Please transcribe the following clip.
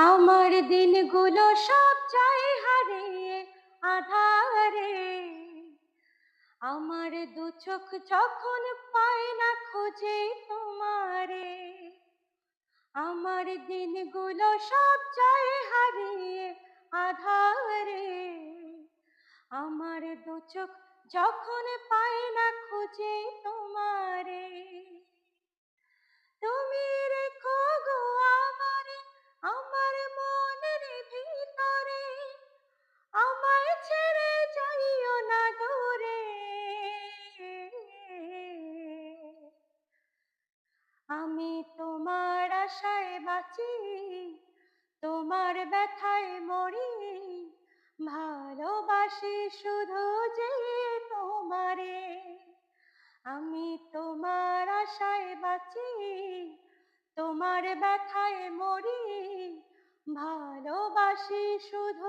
আমার দিনগুলো সব যায় হারিয়ে আধারে। আমার দু চোখ যখন পায় না খুঁজে তোমারে। আমার দিনগুলো সব যায় হারিয়ে আধারে। আমার দু চোখ যখন পায় না খুঁজে তোমারে। তুমি রেখো গো আমারে, আমার মনের ভিতরে। আমায় ছেড়ে যাইও না দূরে। আমি তোমার আশায় বাঁচি, তোমার ব্যথায় মরি। ভালোবাসি শুধু যে তোমারে। আমি তোমার আশায় বাঁচি, তোমার ব্যথায় মরি। ভালোবাসি শুধু